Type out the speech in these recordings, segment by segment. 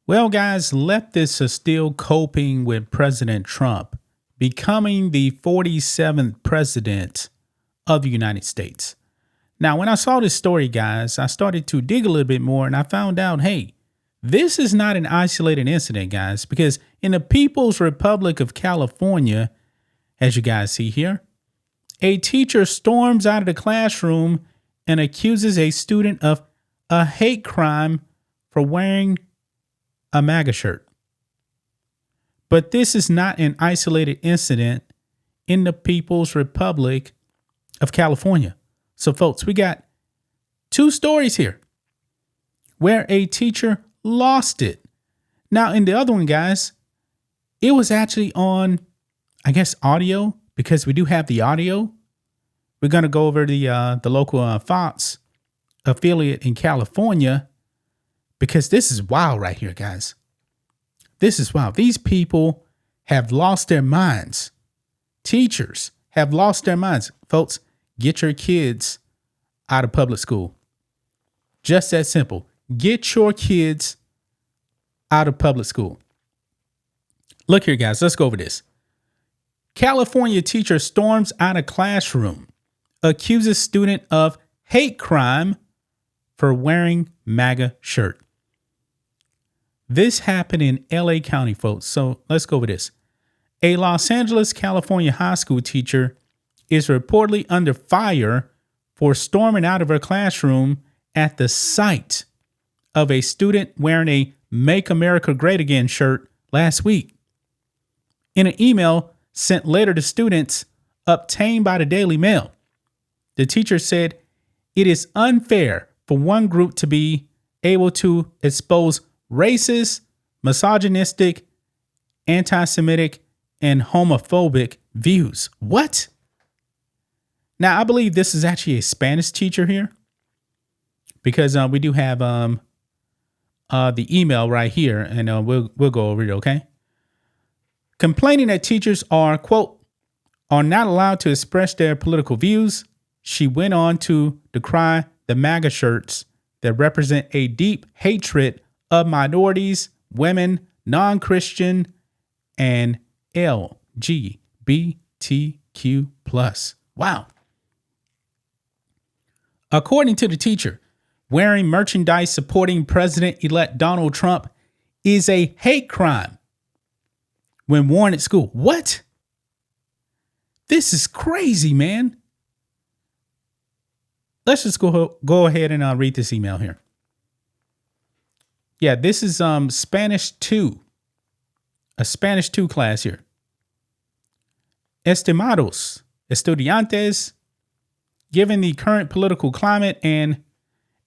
Well, guys, leftists are still coping with President Trump becoming the 47th president of the United States. Now, when I saw this story, guys, I started to dig a little bit more and I found out, hey, this is not an isolated incident, guys, because in the People's Republic of California, as you guys see here, a teacher storms out of the classroom and accuses a student of a hate crime for wearing a MAGA shirt. But this is not an isolated incident in the People's Republic of California. So, folks, we got two stories here where a teacher lost it. Now, in the other one, guys, it was actually on, I guess, audio, because we do have the audio. We're going to go over the local Fox affiliate in California, because this is wild right here, guys. This is wild. These people have lost their minds. Teachers have lost their minds. Folks, get your kids out of public school. Just that simple. Get your kids out of public school. Look here, guys. Let's go over this. California teacher storms out of classroom, accuses student of hate crime for wearing MAGA shirt. This happened in LA County, folks. So let's go over this. A Los Angeles, California high school teacher is reportedly under fire for storming out of her classroom at the sight of a student wearing a Make America Great Again shirt last week. In an email sent later to students obtained by the Daily Mail, the teacher said it is unfair for one group to be able to expose racist, misogynistic, anti-Semitic, and homophobic views. What? Now, I believe this is actually a Spanish teacher here, because we do have the email right here, and we'll go over it, okay? Complaining that teachers are, quote, are not allowed to express their political views, she went on to decry the MAGA shirts that represent a deep hatred of minorities, women, non-Christian, and LGBTQ+. Wow. According to the teacher, wearing merchandise supporting President-elect Donald Trump is a hate crime when worn at school. What? This is crazy, man. Let's just go ahead and read this email here. Yeah, this is Spanish 2. A Spanish 2 class here. Estimados estudiantes, given the current political climate and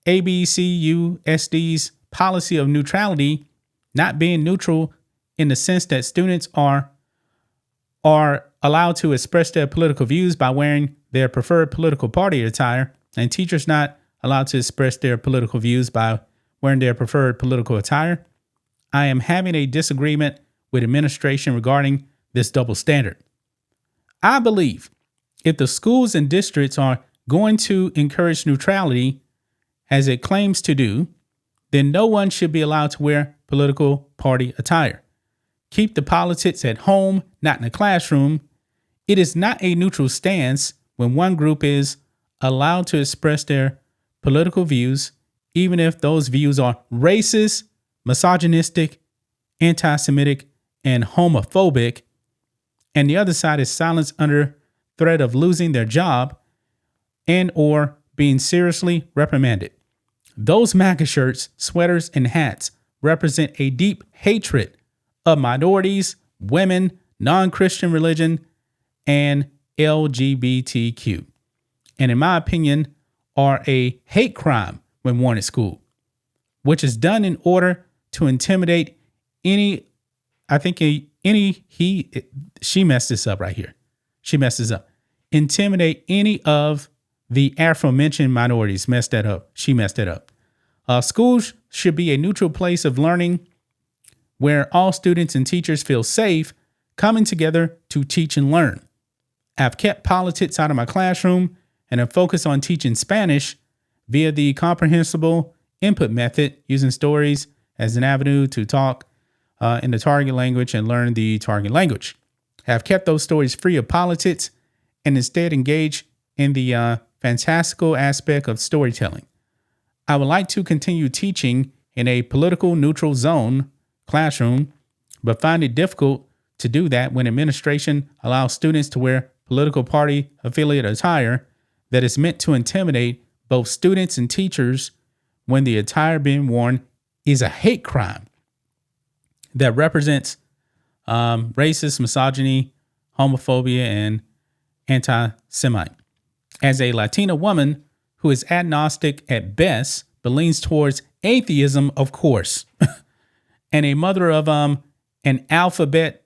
ABCUSD's policy of neutrality, not being neutral in the sense that students are allowed to express their political views by wearing their preferred political party attire, and teachers not allowed to express their political views by wearing their preferred political attire, I am having a disagreement with administration regarding this double standard. I believe if the schools and districts are going to encourage neutrality, as it claims to do, then no one should be allowed to wear political party attire. Keep the politics at home, not in the classroom. It is not a neutral stance when one group is allowed to express their political views, even if those views are racist, misogynistic, anti-Semitic, and homophobic, and the other side is silenced under threat of losing their job and or being seriously reprimanded. Those MAGA shirts, sweaters, and hats represent a deep hatred of minorities, women, non-Christian religion, and LGBTQ. And in my opinion, are a hate crime when worn at school, which is done in order to intimidate she messed this up right here. She messed this up. Intimidate any of the aforementioned minorities. Messed that up. She messed it up. Schools should be a neutral place of learning where all students and teachers feel safe coming together to teach and learn. I've kept politics out of my classroom and have focused on teaching Spanish via the comprehensible input method using stories as an avenue to talk in the target language and learn the target language. Have kept those stories free of politics and instead engage in the fantastical aspect of storytelling. I would like to continue teaching in a political neutral zone classroom, but find it difficult to do that when administration allows students to wear political party affiliate attire that is meant to intimidate both students and teachers when the attire being worn is a hate crime that represents racist, misogyny, homophobia, and anti-Semite. As a Latina woman who is agnostic at best, but leans towards atheism, of course, and a mother of an alphabet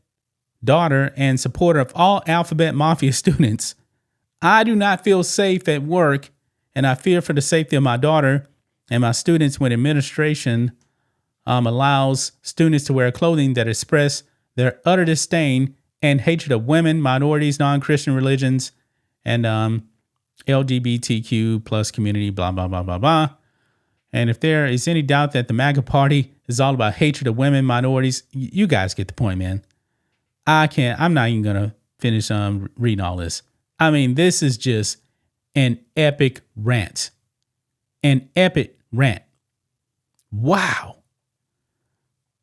daughter and supporter of all alphabet mafia students, I do not feel safe at work, and I fear for the safety of my daughter and my students when administration allows students to wear clothing that express their utter disdain and hatred of women, minorities, non-Christian religions, and LGBTQ plus community, blah, blah, blah, blah, blah. And if there is any doubt that the MAGA party is all about hatred of women, minorities, you guys get the point, man. I'm not even going to finish reading all this. I mean, this is just an epic rant. An epic rant. Wow.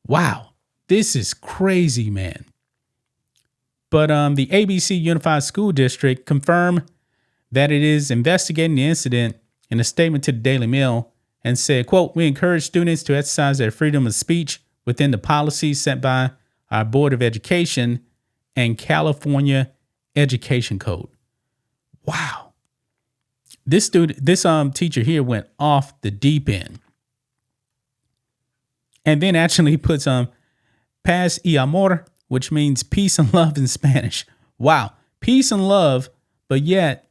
Wow. This is crazy, man. But the ABC Unified School District confirmed that it is investigating the incident in a statement to the Daily Mail and said, quote, "We encourage students to exercise their freedom of speech within the policies set by our Board of Education and California Education Code." Wow. This teacher here went off the deep end. And then actually puts paz y amor, which means peace and love in Spanish. Wow. Peace and love. But yet,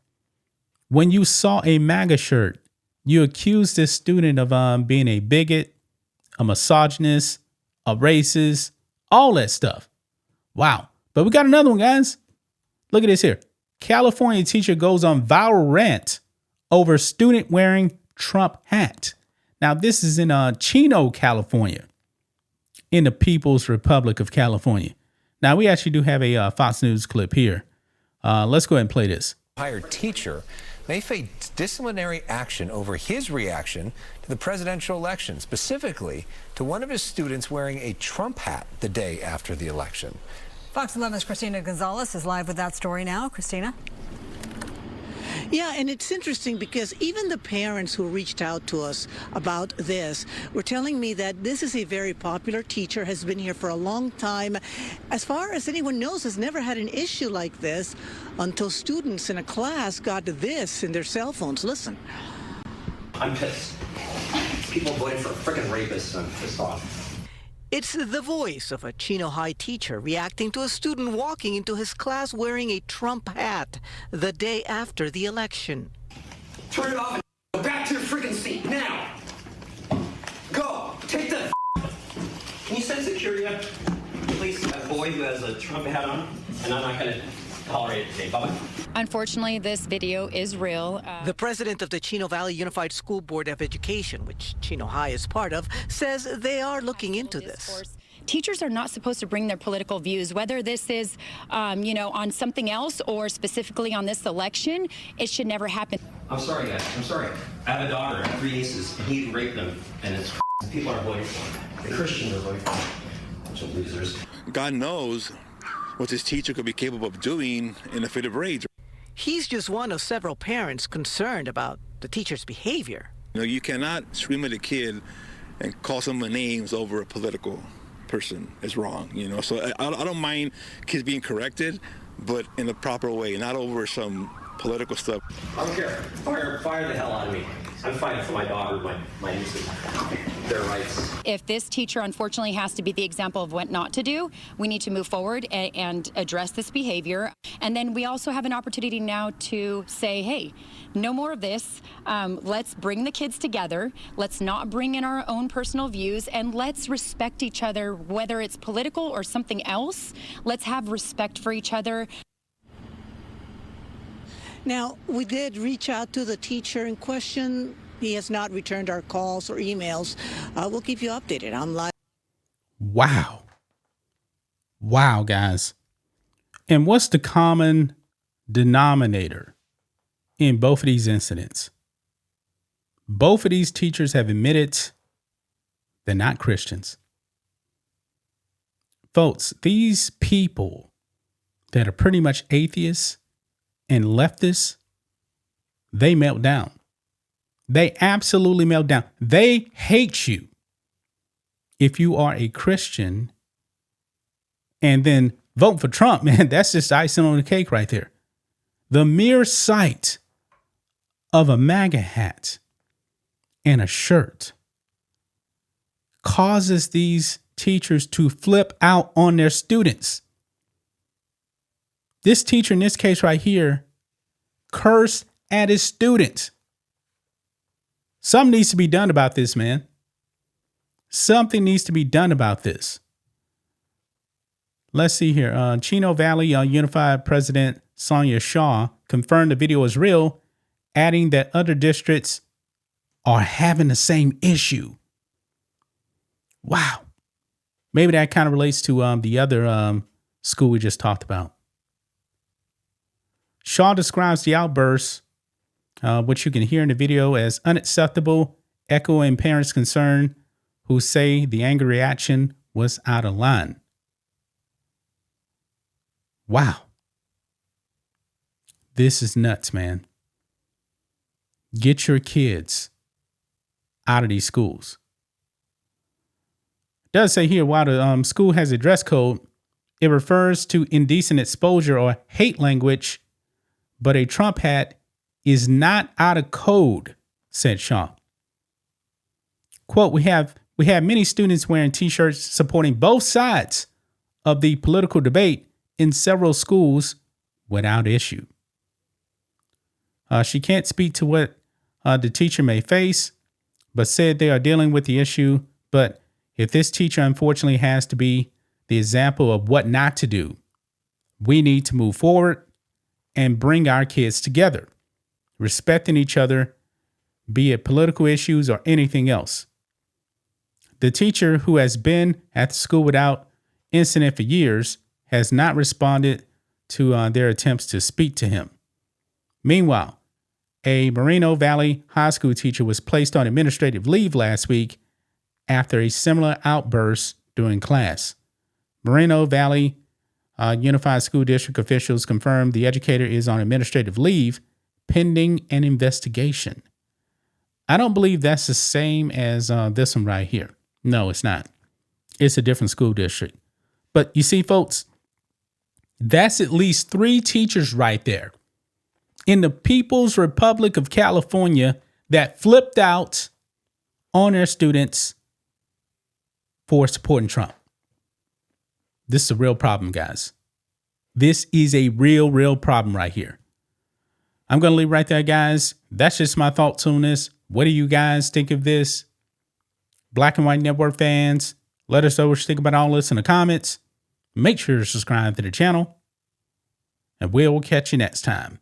when you saw a MAGA shirt, you accused this student of being a bigot, a misogynist, a racist, all that stuff. Wow. But we got another one, guys. Look at this here. California teacher goes on viral rant over student wearing Trump hat. Now, this is in Chino, California, in the People's Republic of California. Now, we actually do have a Fox News clip here. Let's go ahead and play this. Hired teacher may face disciplinary action over his reaction to the presidential election, specifically to one of his students wearing a Trump hat the day after the election. Fox 11's Christina Gonzalez is live with that story now. Christina? Yeah, and it's interesting because even the parents who reached out to us about this were telling me that this is a very popular teacher, has been here for a long time. As far as anyone knows, has never had an issue like this until students in a class got this in their cell phones. Listen. I'm pissed. People voted for freaking rapists. I'm pissed off. It's the voice of a Chino High teacher reacting to a student walking into his class wearing a Trump hat the day after the election. Turn it off and go back to your freaking seat now. Go. Take the. Can you send security up? Please, a boy who has a Trump hat on, and I'm not going to tolerate it today. Bye-bye. Unfortunately, this video is real. The president of the Chino Valley Unified School Board of Education, which Chino High is part of, says they are looking into this. Teachers are not supposed to bring their political views, whether this is, on something else or specifically on this election. It should never happen. I'm sorry, guys. I'm sorry. I have a daughter. I have 3 nieces, and he raped them, and it's people are voting for him. The Christians are voting for him. Bunch of losers. God knows what this teacher could be capable of doing in a fit of rage. He's just one of several parents concerned about the teacher's behavior. You know, you cannot scream at a kid and call someone names over a political person. It's wrong, you know. So I don't mind kids being corrected, but in the proper way, not over some political stuff. I don't care. Fire the hell out of me. I'm fighting for my daughter, my nieces, their rights. If this teacher unfortunately has to be the example of what not to do, we need to move forward and address this behavior. And then we also have an opportunity now to say, hey, no more of this. Let's bring the kids together. Let's not bring in our own personal views, and let's respect each other, whether it's political or something else. Let's have respect for each other. Now, we did reach out to the teacher in question. He has not returned our calls or emails. We'll keep you updated. I'm live. Wow. Wow, guys. And what's the common denominator in both of these incidents? Both of these teachers have admitted they're not Christians. Folks, these people that are pretty much atheists and leftists, they melt down. They absolutely melt down. They hate you if you are a Christian and then vote for Trump, man. That's just icing on the cake right there. The mere sight of a MAGA hat and a shirt causes these teachers to flip out on their students. This teacher in this case right here cursed at his students. Something needs to be done about this, man. Something needs to be done about this. Let's see here. Chino Valley Unified President Sonia Shaw confirmed the video is real, adding that other districts are having the same issue. Wow. Maybe that kind of relates to the other school we just talked about. Shaw describes the outburst, which you can hear in the video, as unacceptable, echoing parents' concern who say the angry reaction was out of line. Wow. This is nuts, man. Get your kids out of these schools. It does say here, while the school has a dress code, it refers to indecent exposure or hate language, but a Trump hat is not out of code, said Shaw. Quote, we have many students wearing T-shirts supporting both sides of the political debate in several schools without issue. She can't speak to what the teacher may face, but said they are dealing with the issue. But if this teacher unfortunately has to be the example of what not to do, we need to move forward and bring our kids together, respecting each other, be it political issues or anything else. The teacher, who has been at the school without incident for years, has not responded to their attempts to speak to him. Meanwhile, a Moreno Valley High School teacher was placed on administrative leave last week after a similar outburst during class. Moreno Valley Unified School District officials confirmed the educator is on administrative leave pending an investigation. I don't believe that's the same as this one right here. No, it's not. It's a different school district. But you see, folks, that's at least 3 teachers right there in the People's Republic of California that flipped out on their students for supporting Trump. This is a real problem, guys. This is a real problem right here. I'm going to leave right there, guys. That's just my thoughts on this. What do you guys think of this? Black and White Network fans, let us know what you think about all this in the comments. Make sure to subscribe to the channel, and we'll catch you next time.